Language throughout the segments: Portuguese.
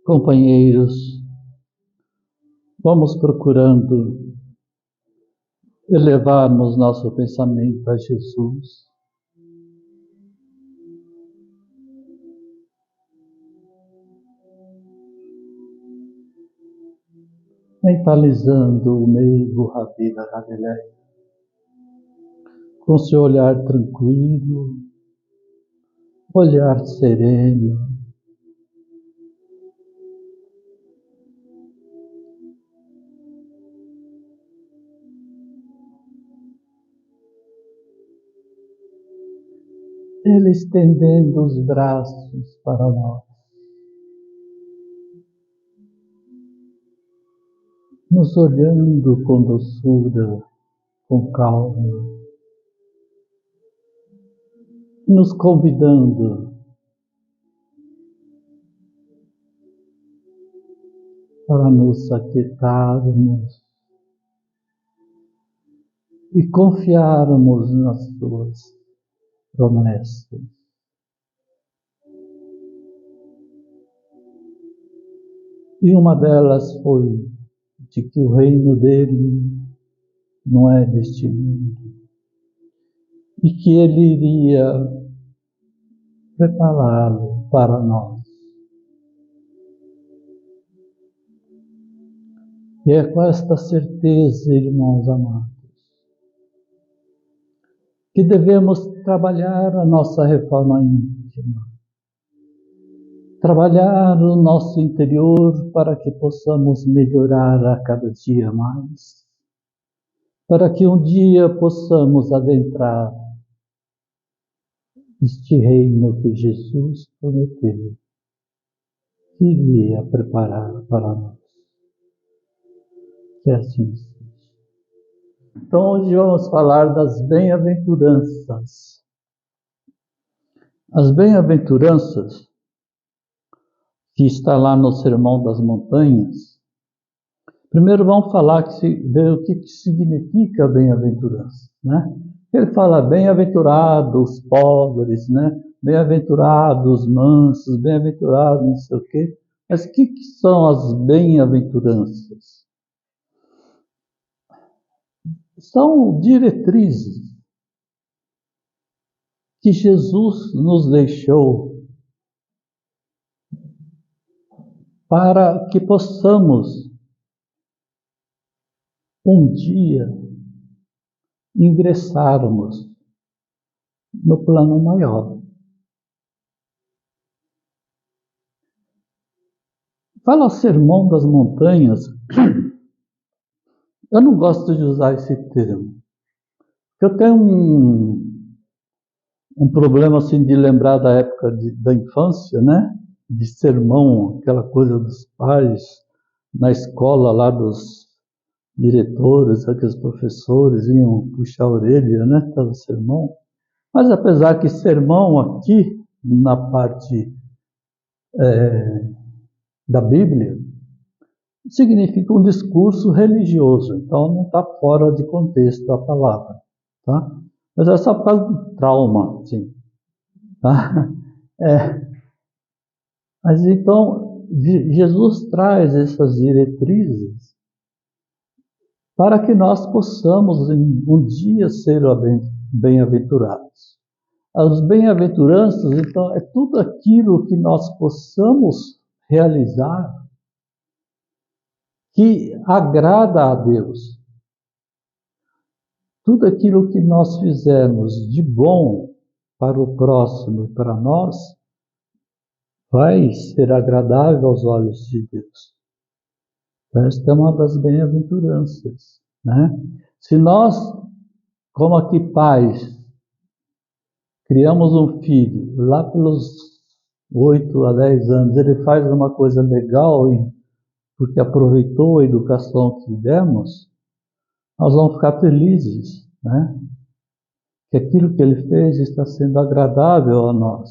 Companheiros, vamos procurando elevarmos nosso pensamento a Jesus. Mentalizando o meigo Rabi da Galileia, com seu olhar tranquilo, olhar sereno, ele estendendo os braços para nós, nos olhando com doçura, com calma, nos convidando para nos aquietarmos e confiarmos nas suas promessas. E uma delas foi de que o reino dele não é deste mundo e que ele iria prepará-lo para nós. E é com esta certeza, irmãos amados, que devemos trabalhar a nossa reforma íntima, trabalhar o nosso interior para que possamos melhorar a cada dia mais, para que um dia possamos adentrar este reino que Jesus prometeu, que iria preparar para nós. Que assim seja. Então hoje vamos falar das bem-aventuranças. As bem-aventuranças, que está lá no Sermão das Montanhas, primeiro vamos falar o que significa bem-aventurança, né? Ele fala bem-aventurados os pobres, né? Bem-aventurados os mansos, bem-aventurados não sei o quê. Mas o que são as bem-aventuranças? São diretrizes que Jesus nos deixou para que possamos um dia ingressarmos no plano maior. Fala Sermão das Montanhas, eu não gosto de usar esse termo, porque eu tenho um problema assim de lembrar da época da infância, né? De sermão, aquela coisa dos pais, na escola lá dos diretores, aqueles professores iam puxar a orelha, né? Cada sermão. Mas apesar que sermão aqui, na parte da Bíblia, significa um discurso religioso, então não está fora de contexto a palavra, tá? Mas é só por causa do trauma, sim. Tá? Mas então, Jesus traz essas diretrizes para que nós possamos um dia ser bem-aventurados. As bem-aventuranças, então, é tudo aquilo que nós possamos realizar que agrada a Deus. Tudo aquilo que nós fizermos de bom para o próximo e para nós, vai ser agradável aos olhos de Deus. Esta é uma das bem-aventuranças, né? Se nós, como aqui pais, criamos um filho, lá pelos 8 a 10 anos, ele faz uma coisa legal, porque aproveitou a educação que demos, nós vamos ficar felizes, né? Que aquilo que ele fez está sendo agradável a nós.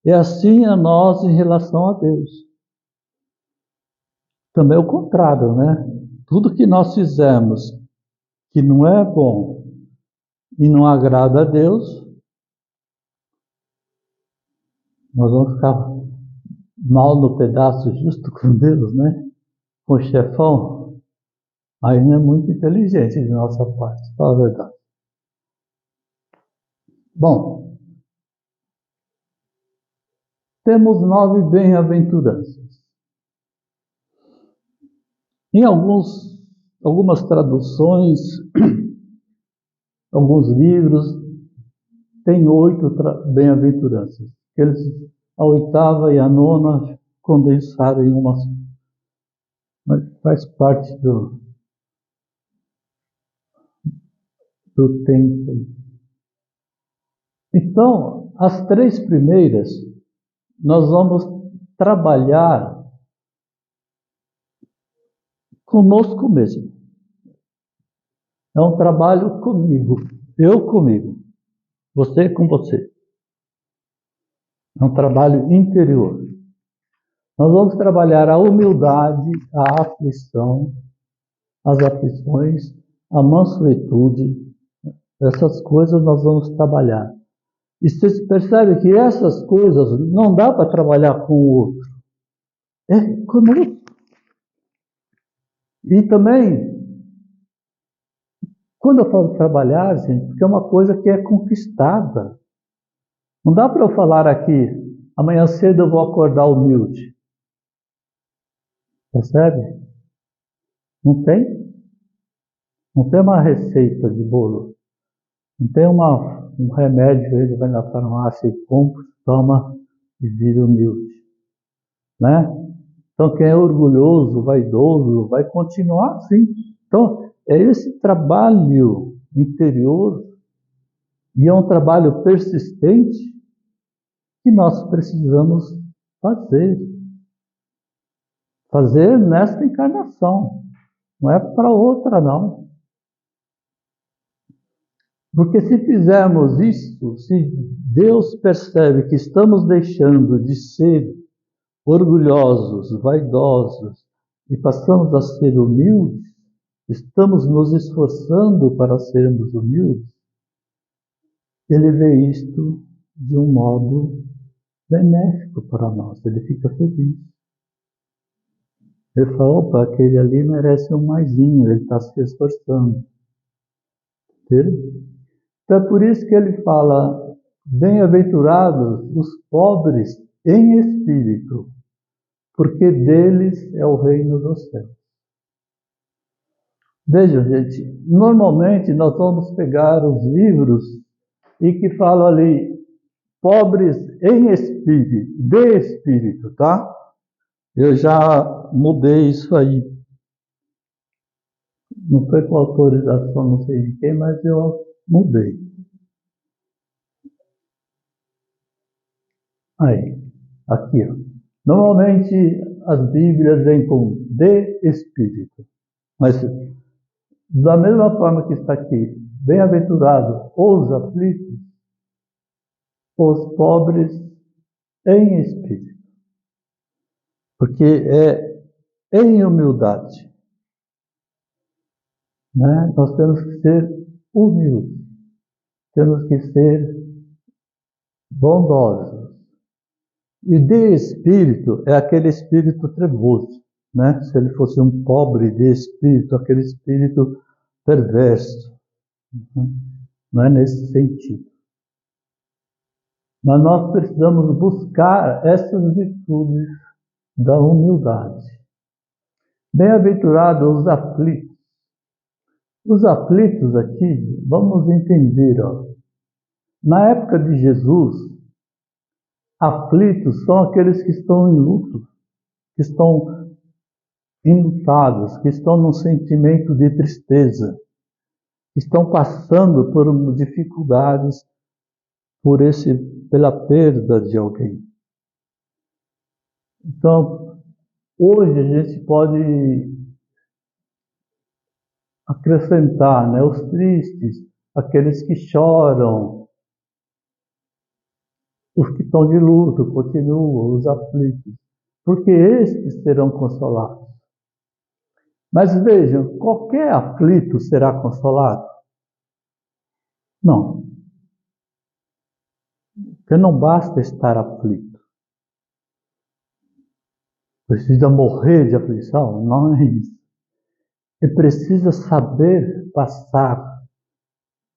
E assim a nós em relação a Deus. Também o contrário, né? Tudo que nós fizermos que não é bom e não agrada a Deus, nós vamos ficar mal no pedaço justo com Deus, né? Com o chefão, aí não é muito inteligente de nossa parte, fala a verdade. Bom, temos 9 bem-aventuranças. Em algumas traduções, alguns livros, tem 8 bem-aventuranças. A 8ª e a 9ª condensaram em uma só. Mas faz parte do tempo. Então, as 3 primeiras, nós vamos trabalhar conosco mesmo. É um trabalho comigo, eu comigo, você com você. É um trabalho interior. Nós vamos trabalhar a humildade, a aflição, as aflições, a mansuetude. Essas coisas nós vamos trabalhar. E você percebe que essas coisas não dá para trabalhar com o outro. É conosco. E também, quando eu falo trabalhar, gente, porque é uma coisa que é conquistada. Não dá para eu falar aqui, amanhã cedo eu vou acordar humilde. Percebe? Não tem? Não tem uma receita de bolo. Não tem um remédio, ele vai na farmácia e compra, toma e vira humilde. Né? Então quem é orgulhoso, vaidoso, vai continuar assim. Então é esse trabalho interior, e é um trabalho persistente, que nós precisamos fazer. Fazer nesta encarnação. Não é para outra, não. Porque se fizermos isso, se Deus percebe que estamos deixando de ser orgulhosos, vaidosos, e passamos a ser humildes, estamos nos esforçando para sermos humildes, Ele vê isto de um modo benéfico para nós, Ele fica feliz. Ele fala, opa, aquele ali merece um maisinho, ele está se esforçando. Entendeu? Então é por isso que ele fala, bem-aventurados os pobres em espírito, porque deles é o reino dos céus. Vejam, gente, normalmente nós vamos pegar os livros e que falam ali, pobres em espírito, de espírito, tá? Eu já mudei isso aí. Não foi com autorização, não sei de quem, mas eu mudei. Aí, aqui, ó. Normalmente as Bíblias vêm com de espírito, mas da mesma forma que está aqui, bem-aventurado os aflitos, os pobres em espírito, porque é em humildade, né? Nós temos que ser humildes, temos que ser bondosos. E de espírito é aquele espírito trevoso, né? Se ele fosse um pobre de espírito, aquele espírito perverso. Não é nesse sentido. Mas nós precisamos buscar essas virtudes da humildade. Bem-aventurados os aflitos. Os aflitos aqui, vamos entender, ó. Na época de Jesus, aflitos são aqueles que estão em luto, que estão enlutados, que estão num sentimento de tristeza, que estão passando por dificuldades pela perda de alguém. Então, hoje a gente pode acrescentar, né, os tristes, aqueles que choram, os que estão de luto, continuam, os aflitos, porque estes serão consolados. Mas vejam, qualquer aflito será consolado? Não. Porque não basta estar aflito. precisa morrer de aflição, não é isso. Ele precisa saber passar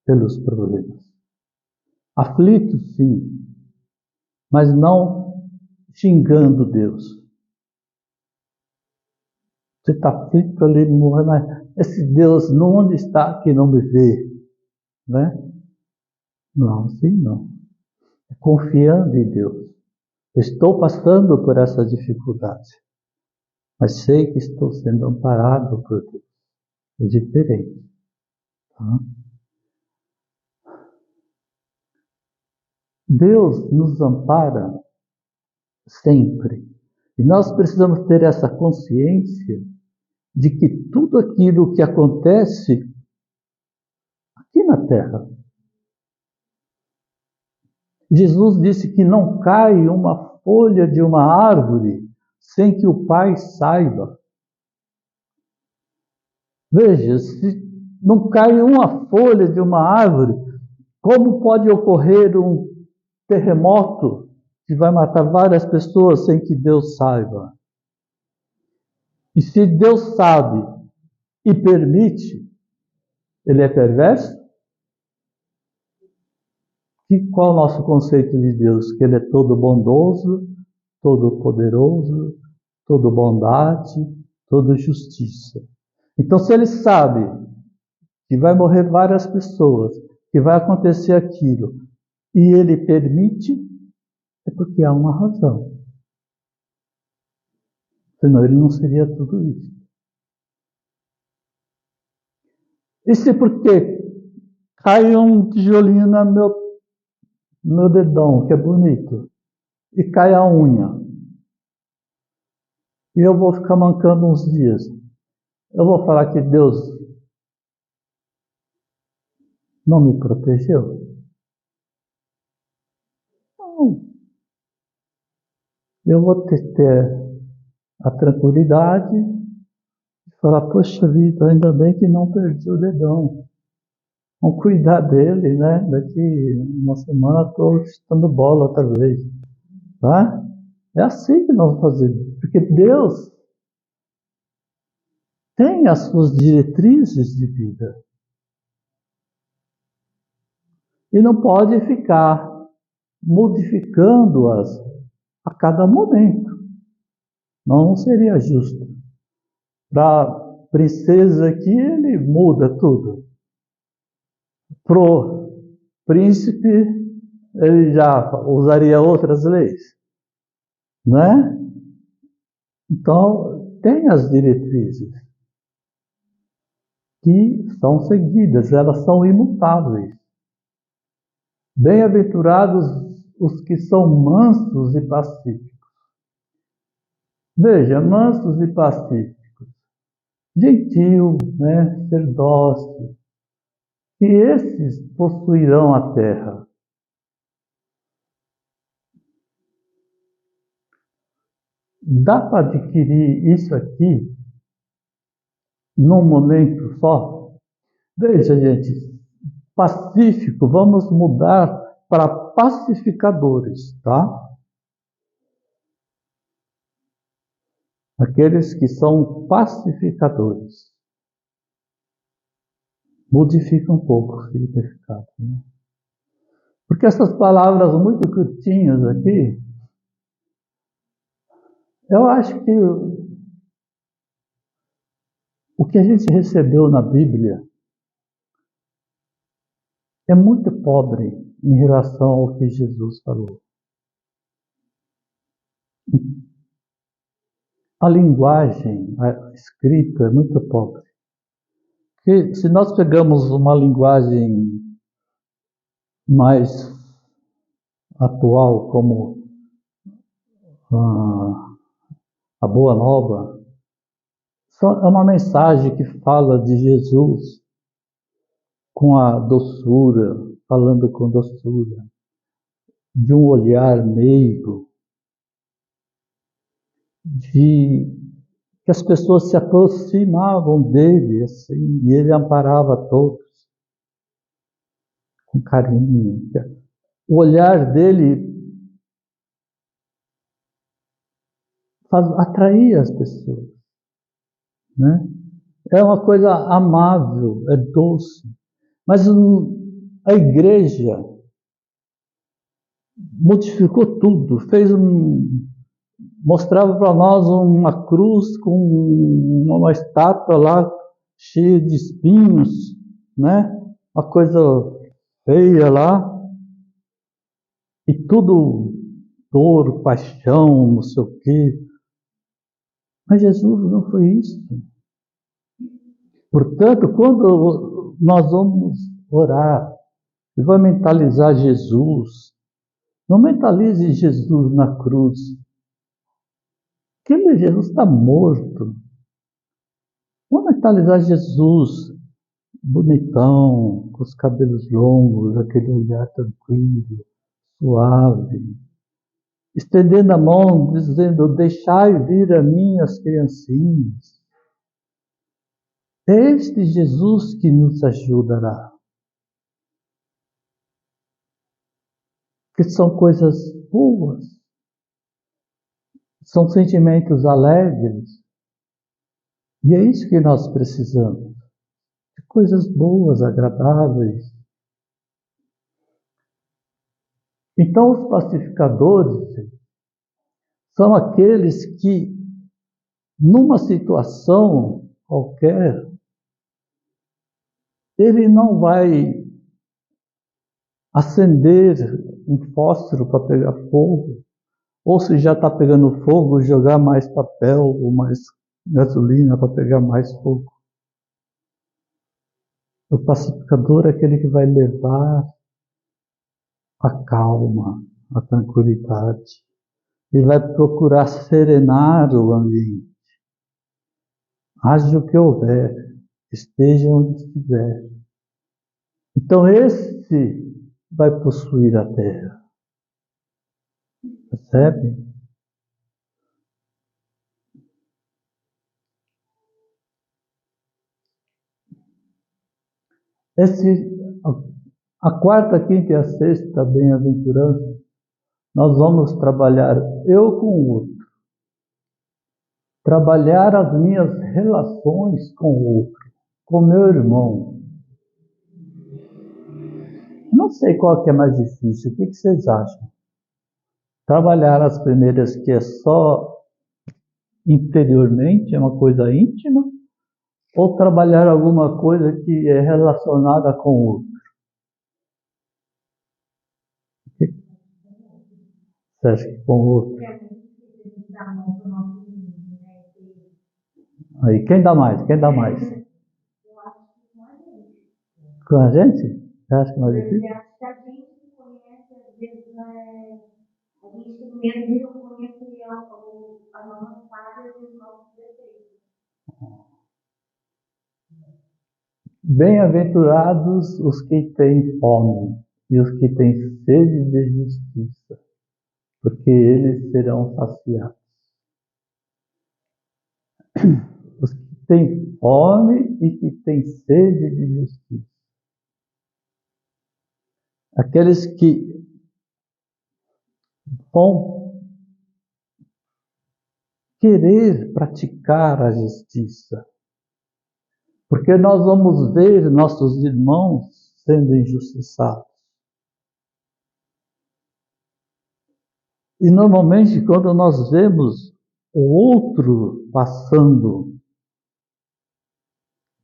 pelos problemas. Aflito, sim, mas não xingando Deus. Você está aflito ali, morrendo. Esse Deus, onde está que não me vê? Né? Não, assim não. É confiando em Deus. Estou passando por essa dificuldade, mas sei que estou sendo amparado por Deus. É diferente. Tá? Deus nos ampara sempre. E nós precisamos ter essa consciência de que tudo aquilo que acontece aqui na Terra, Jesus disse que não cai uma folha de uma árvore sem que o Pai saiba. Veja, se não cai uma folha de uma árvore, como pode ocorrer um terremoto que vai matar várias pessoas sem que Deus saiba? E se Deus sabe e permite, ele é perverso? E qual é o nosso conceito de Deus? Que ele é todo bondoso, todo poderoso, todo bondade, todo justiça. Então, se ele sabe que vai morrer várias pessoas, que vai acontecer aquilo, e ele permite, é porque há uma razão. Senão ele não seria tudo isso. E se porque cai um tijolinho no meu dedão, que é bonito, e cai a unha, e eu vou ficar mancando uns dias, eu vou falar que Deus não me protegeu? Não. Eu vou ter a tranquilidade de falar, poxa vida, ainda bem que não perdi o dedão. Vamos cuidar dele, né? Daqui uma semana estou chutando bola outra vez. Tá? É assim que nós fazemos. Porque Deus tem as suas diretrizes de vida. E não pode ficar modificando-as a cada momento. Não seria justo. Para a princesa aqui, ele muda tudo. Para o príncipe, ele já usaria outras leis. Né? Então, tem as diretrizes que são seguidas, elas são imutáveis. Bem-aventurados os que são mansos e pacíficos. Veja, mansos e pacíficos. Gentil, né? Ser dócil. E esses possuirão a terra. Dá para adquirir isso aqui num momento só? Veja, gente, pacífico, vamos mudar para pacificadores, tá? Aqueles que são pacificadores. Modifica um pouco o significado, né? Porque essas palavras muito curtinhas aqui, eu acho que o que a gente recebeu na Bíblia é muito pobre em relação ao que Jesus falou. A linguagem, a escrita é muito pobre. Porque se nós pegamos uma linguagem mais atual, como a Boa Nova, é uma mensagem que fala de Jesus com a doçura, falando com doçura, de um olhar meigo, de que as pessoas se aproximavam dele, assim, e ele amparava todos com carinho. O olhar dele atrair as pessoas, né? É uma coisa amável, é doce. Mas a igreja modificou tudo, mostrava para nós uma cruz com uma estátua lá cheia de espinhos, né? Uma coisa feia lá, e tudo dor, paixão, não sei o quê. Mas Jesus não foi isso. Portanto, quando nós vamos orar e vamos mentalizar Jesus, não mentalize Jesus na cruz. Aquele Jesus está morto. Vamos mentalizar Jesus bonitão, com os cabelos longos, aquele olhar tranquilo, suave, estendendo a mão, dizendo: deixai vir a mim as criancinhas. É este Jesus que nos ajudará. Que são coisas boas, são sentimentos alegres, e é isso que nós precisamos, de coisas boas, agradáveis. Então, os pacificadores são aqueles que, numa situação qualquer, ele não vai acender um fósforo para pegar fogo, ou se já está pegando fogo, jogar mais papel ou mais gasolina para pegar mais fogo. O pacificador é aquele que vai levar a calma, a tranquilidade. Ele vai procurar serenar o ambiente. Haja o que houver, esteja onde estiver. Então esse vai possuir a terra. Percebe? A quarta, quinta e a sexta bem-aventurança, nós vamos trabalhar eu com o outro. Trabalhar as minhas relações com o outro, com meu irmão. Não sei qual que é mais difícil, o que vocês acham? Trabalhar as primeiras, que é só interiormente, é uma coisa íntima, ou trabalhar alguma coisa que é relacionada com o outro? Você acha que com o outro? Aí, quem dá mais? Quem dá mais? Com a gente? Você acha que é mais difícil? A gente conhece, às vezes, a gente tem medo de reconhecer a nossa falha e os nossos defeitos. Bem-aventurados os que têm fome e os que têm sede de justiça, porque eles serão saciados. Os que têm fome e que têm sede de justiça. Aqueles que vão querer praticar a justiça. Porque nós vamos ver nossos irmãos sendo injustiçados. E normalmente, quando nós vemos o outro passando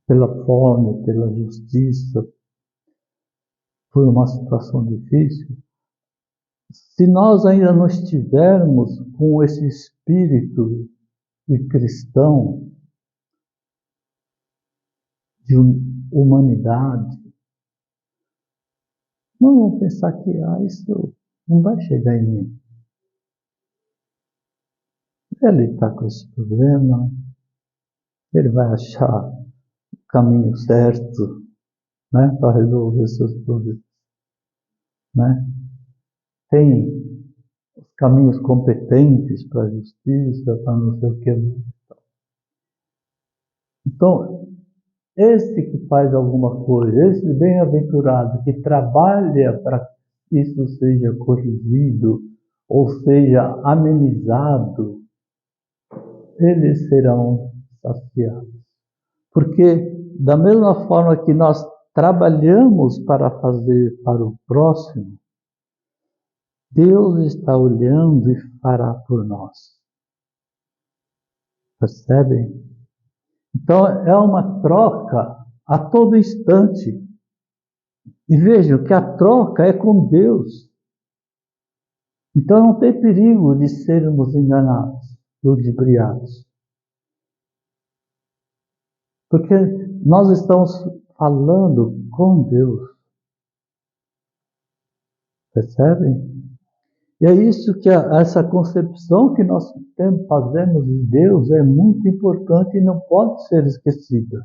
pela fome, pela justiça, por uma situação difícil, se nós ainda não estivermos com esse espírito de cristão, de humanidade, não vamos pensar que isso não vai chegar em mim. Ele está com esse problema, ele vai achar o caminho certo, né, para resolver seus problemas. Né? Tem os caminhos competentes para a justiça, para não sei o que. Então, esse que faz alguma coisa, esse bem-aventurado que trabalha para que isso seja corrigido, ou seja amenizado, eles serão saciados. Porque da mesma forma que nós trabalhamos para fazer para o próximo, Deus está olhando e fará por nós. Percebem? Então é uma troca a todo instante. E vejam que a troca é com Deus. Então não tem perigo de sermos enganados, ludibriados. Porque nós estamos falando com Deus. Percebem? E é isso que essa concepção que nós fazemos de Deus é muito importante e não pode ser esquecida.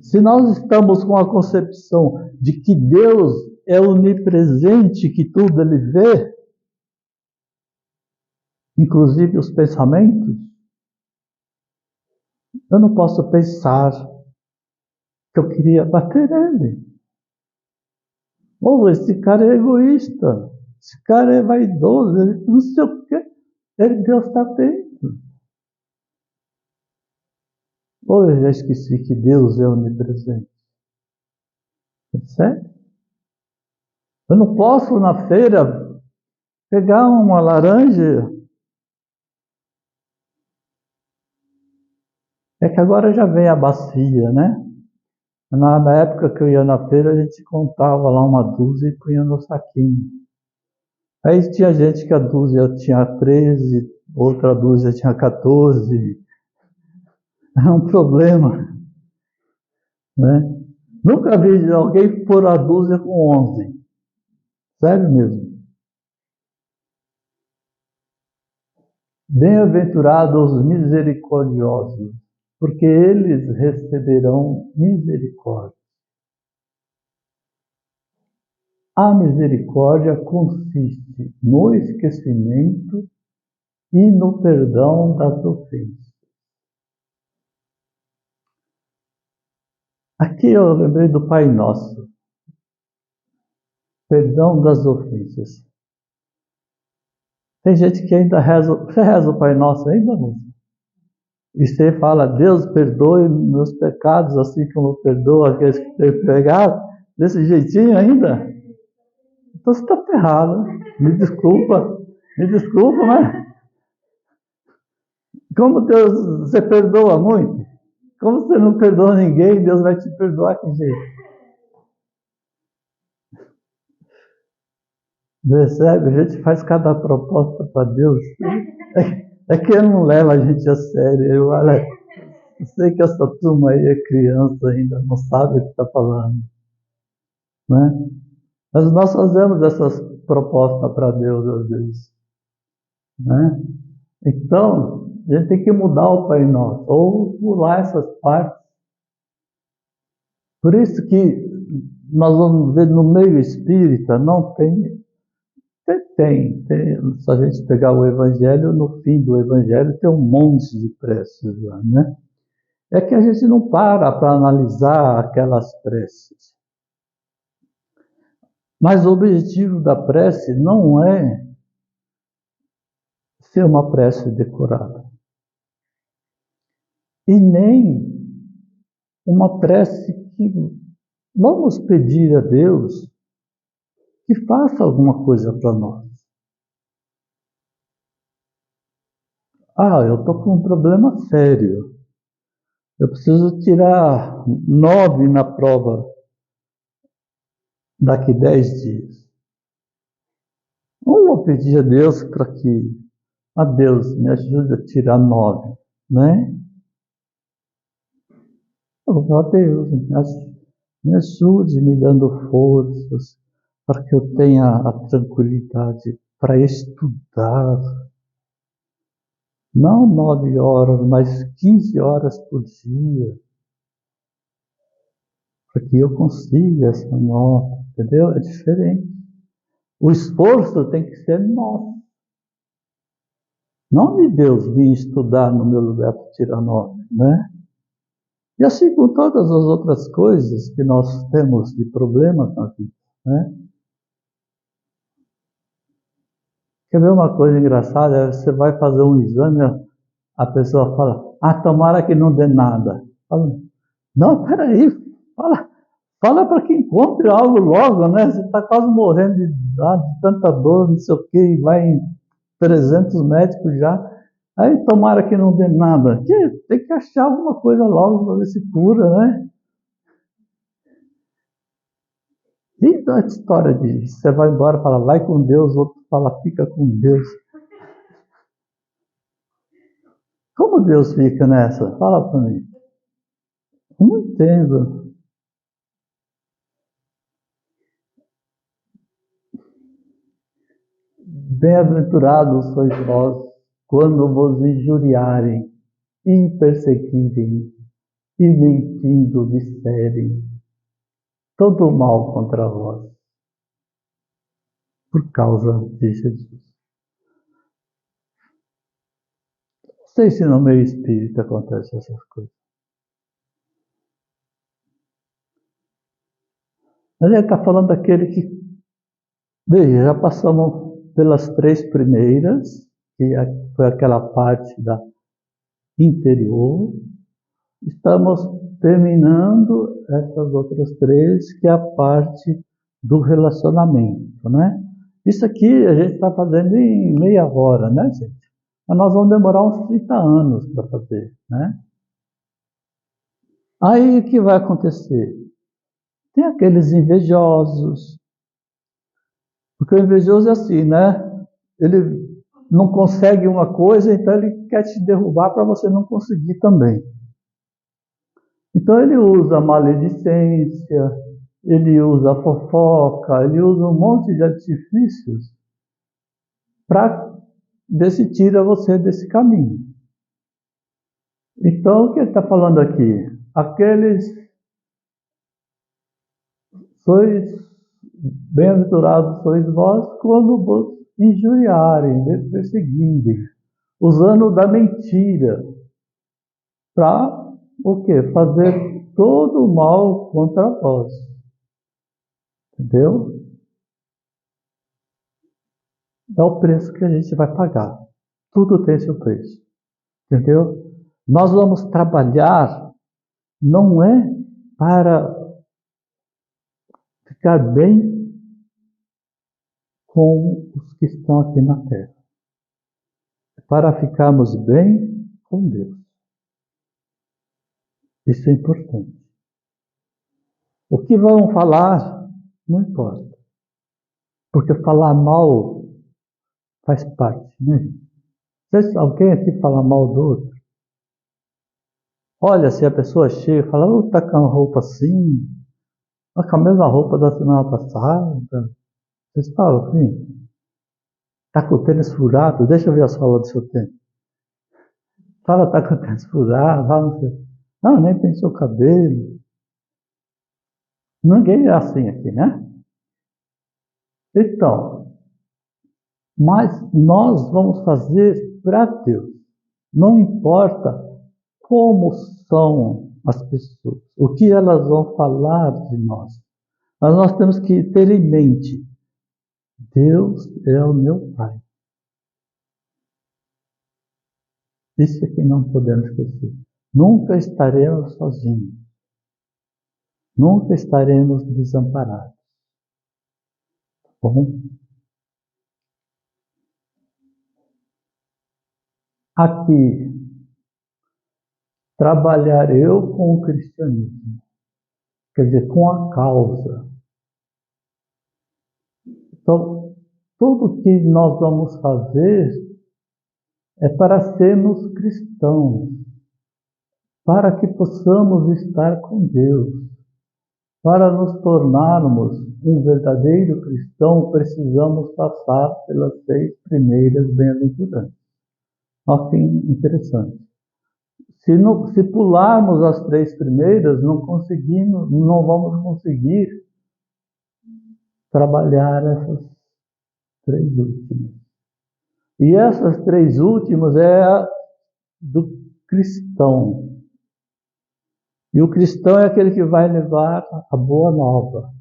Se nós estamos com a concepção de que Deus é onipresente, que tudo Ele vê, inclusive os pensamentos, eu não posso pensar que eu queria bater nele. Ou esse cara é egoísta, esse cara é vaidoso, ele não sei o quê. Deus está vendo. Ou eu já esqueci que Deus é onipresente. Certo? Eu não posso na feira pegar uma laranja. É que agora já vem a bacia, né? Na época que eu ia na feira, a gente contava lá uma dúzia e punha no saquinho. Aí tinha gente que a dúzia tinha 13, outra dúzia tinha 14. Era um problema, né? Nunca vi alguém pôr a dúzia com 11. Sério mesmo. Bem-aventurados os misericordiosos, porque eles receberão misericórdia. A misericórdia consiste no esquecimento e no perdão das ofensas. Aqui eu lembrei do Pai Nosso. Perdão das ofensas. Tem gente que ainda reza. Você reza o Pai Nosso ainda, não? E você fala, Deus perdoe meus pecados, assim como perdoa aqueles que têm pecado. Desse jeitinho ainda? Então você está ferrado. Me desculpa, mas como Deus, você perdoa muito? Como você não perdoa ninguém, Deus vai te perdoar que jeito? Percebe? A gente faz cada proposta para Deus. É que ele não leva a gente a sério. Olha, eu sei que essa turma aí é criança ainda, não sabe o que está falando. Né? Mas nós fazemos essas propostas para Deus às vezes. Né? Então, a gente tem que mudar o Pai Nosso, ou pular essas partes. Por isso que nós vamos ver no meio espírita, não tem. Se a gente pegar o Evangelho, no fim do Evangelho tem um monte de preces lá, né? É que a gente não para analisar aquelas preces. Mas o objetivo da prece não é ser uma prece decorada. E nem uma prece que vamos pedir a Deus que faça alguma coisa para nós. Eu estou com um problema sério. Eu preciso tirar 9 na prova daqui 10 dias. Não vou pedir a Deus para que, Deus, me ajude a tirar 9, né? Eu vou falar, Deus, me ajude me dando forças para que eu tenha a tranquilidade para estudar. Não 9 horas, mas 15 horas por dia. Para que eu consiga essa nota, entendeu? É diferente. O esforço tem que ser nosso. Não de Deus vir estudar no meu lugar para tirar 9, né? E assim com todas as outras coisas que nós temos de problemas na vida, né? Quer ver uma coisa engraçada? Você vai fazer um exame, a pessoa fala, tomara que não dê nada. Fala, não, peraí, fala para que encontre algo logo, né? Você está quase morrendo de tanta dor, não sei o quê, e vai em 300 médicos já. Aí tomara que não dê nada. Tem que achar alguma coisa logo para ver se cura, né? E a história de você vai embora e fala, vai com Deus, outro fala, fica com Deus. Como Deus fica nessa? Fala para mim. Eu não entendo. Bem-aventurados sois vós, quando vos injuriarem, e perseguirem, e mentindo disserem todo mal contra vós, por causa de Jesus. Não sei se no meio espírita acontecem essas coisas. Mas ele está falando daquele que, veja, já passamos pelas 3 primeiras, que foi aquela parte da interior. Estamos terminando essas outras 3, que é a parte do relacionamento, né? Isso aqui a gente está fazendo em meia hora, né, gente? Mas nós vamos demorar uns 30 anos para fazer, né? Aí o que vai acontecer? Tem aqueles invejosos, porque o invejoso é assim, né? Ele não consegue uma coisa, então ele quer te derrubar para você não conseguir também. Então ele usa a maledicência, ele usa a fofoca, ele usa um monte de artifícios para ver se tira você desse caminho. Então o que ele está falando aqui? Aqueles sois bem-aventurados sois vós quando vos injuriarem, perseguirem, usando da mentira para o quê? Fazer todo o mal contra vós. Entendeu? É o preço que a gente vai pagar. Tudo tem seu preço. Entendeu? Nós vamos trabalhar não é para ficar bem com os que estão aqui na Terra. É para ficarmos bem com Deus. Isso é importante. O que vão falar, não importa. Porque falar mal faz parte, né? Se alguém aqui fala mal do outro, olha, se a pessoa chega e fala, tá com a roupa assim, tá com a mesma roupa da semana passada, vocês falam assim, tá com o tênis furado, deixa eu ver a sola do seu tênis. Fala, tá com o tênis furado, não, nem penteou o cabelo. Ninguém é assim aqui, né? Então, mas nós vamos fazer para Deus. Não importa como são as pessoas, o que elas vão falar de nós. Mas nós temos que ter em mente, Deus é o meu Pai. Isso é que não podemos esquecer. Nunca estaremos sozinhos. Nunca estaremos desamparados. Bom, aqui, trabalhar eu com o cristianismo, quer dizer, com a causa. Então, tudo que nós vamos fazer é para sermos cristãos, para que possamos estar com Deus. Para nos tornarmos um verdadeiro cristão, precisamos passar pelas 6 primeiras bem-aventuranças. Olha que interessante. Se pularmos as 3 primeiras, não vamos conseguir trabalhar essas 3 últimas. E essas 3 últimas é a do cristão. E o cristão é aquele que vai levar a boa nova.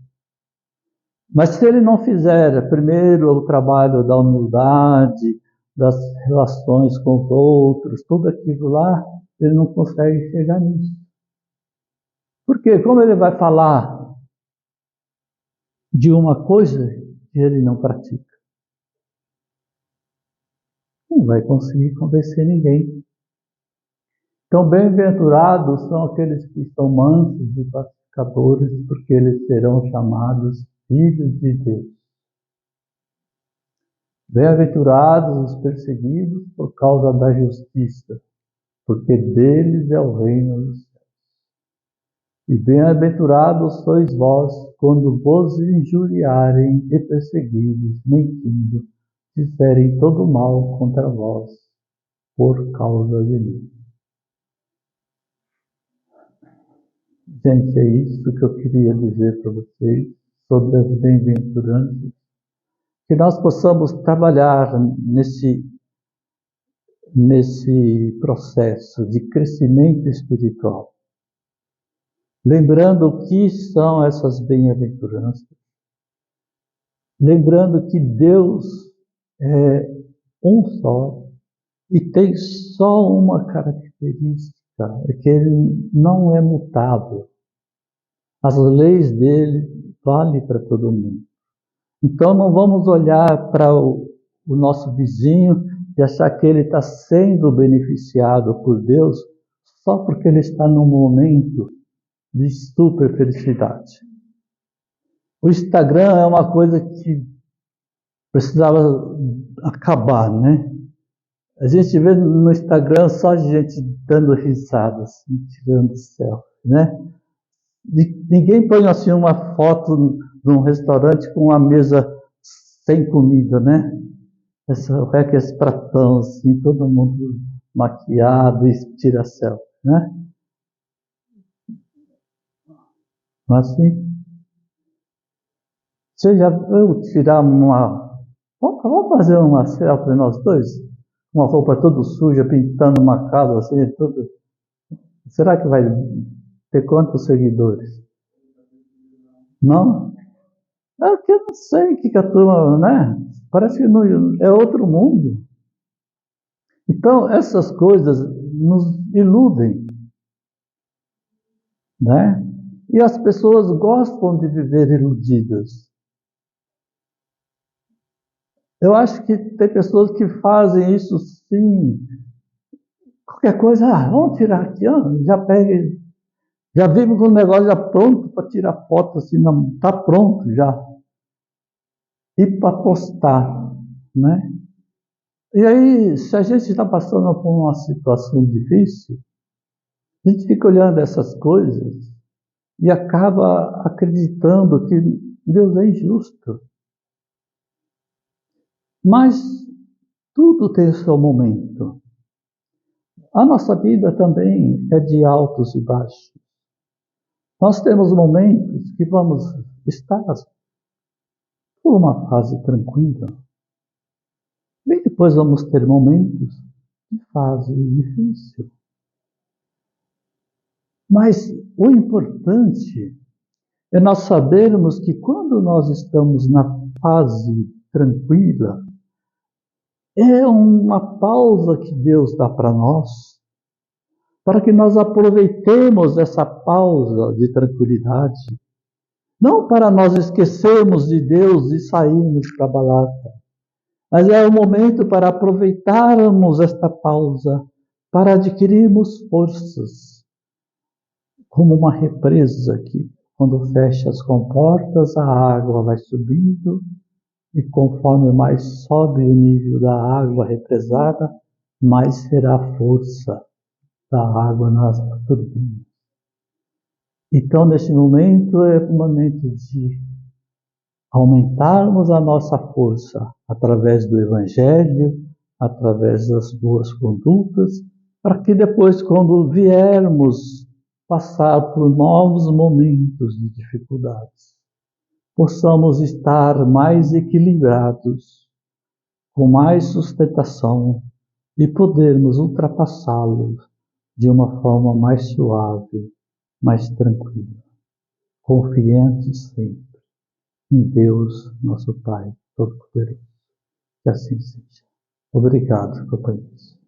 Mas se ele não fizer primeiro o trabalho da humildade, das relações com os outros, tudo aquilo lá, ele não consegue chegar nisso. Porque como ele vai falar de uma coisa que ele não pratica? Não vai conseguir convencer ninguém. Então, bem-aventurados são aqueles que são mansos e pacificadores, porque eles serão chamados filhos de Deus. Bem-aventurados os perseguidos por causa da justiça, porque deles é o reino dos céus. E bem-aventurados sois vós, quando vos injuriarem e perseguirem, mentindo, disserem todo mal contra vós, por causa de mim. Gente, é isso que eu queria dizer para vocês sobre as bem-aventuranças. Que nós possamos trabalhar nesse processo de crescimento espiritual. Lembrando o que são essas bem-aventuranças. Lembrando que Deus é um só e tem só uma característica, é que ele não é mutável. As leis dele valem para todo mundo. Então não vamos olhar para o nosso vizinho e achar que ele está sendo beneficiado por Deus só porque ele está num momento de super felicidade. O Instagram é uma coisa que precisava acabar, né? A gente vê no Instagram só gente dando risada, assim, tirando selfie, né? Ninguém põe assim uma foto de um restaurante com uma mesa sem comida, né? Esse pratão, assim, todo mundo maquiado e tira selfie, né? Mas assim, você já viu tirar uma... Vamos fazer uma selfie nós dois? Uma roupa toda suja, pintando uma casa assim, tudo. Será que vai ter quantos seguidores? Não? É que eu não sei o que a turma, né? Parece que não, é outro mundo. Então, essas coisas nos iludem, né? E as pessoas gostam de viver iludidas. Eu acho que tem pessoas que fazem isso sim. Qualquer coisa, vamos tirar aqui, já pega, já vive com o negócio já pronto para tirar foto, assim, está pronto já. E para postar, né? E aí, se a gente está passando por uma situação difícil, a gente fica olhando essas coisas e acaba acreditando que Deus é injusto. Mas tudo tem o seu momento. A nossa vida também é de altos e baixos. Nós temos momentos que vamos estar por uma fase tranquila. E depois vamos ter momentos de fase difícil. Mas o importante é nós sabermos que quando nós estamos na fase tranquila, é uma pausa que Deus dá para nós, para que nós aproveitemos essa pausa de tranquilidade, não para nós esquecermos de Deus e sairmos para a balada, mas é o momento para aproveitarmos esta pausa, para adquirirmos forças, como uma represa que, quando fecha as comportas, a água vai subindo, e conforme mais sobe o nível da água represada, mais será a força da água nas turbinas. Então, nesse momento, é o momento de aumentarmos a nossa força através do Evangelho, através das boas condutas, para que depois, quando viermos passar por novos momentos de dificuldades, possamos estar mais equilibrados, com mais sustentação e podermos ultrapassá-los de uma forma mais suave, mais tranquila, confiantes sempre. em Deus, nosso Pai Todo-Poderoso. Que assim seja. Obrigado, companheiros.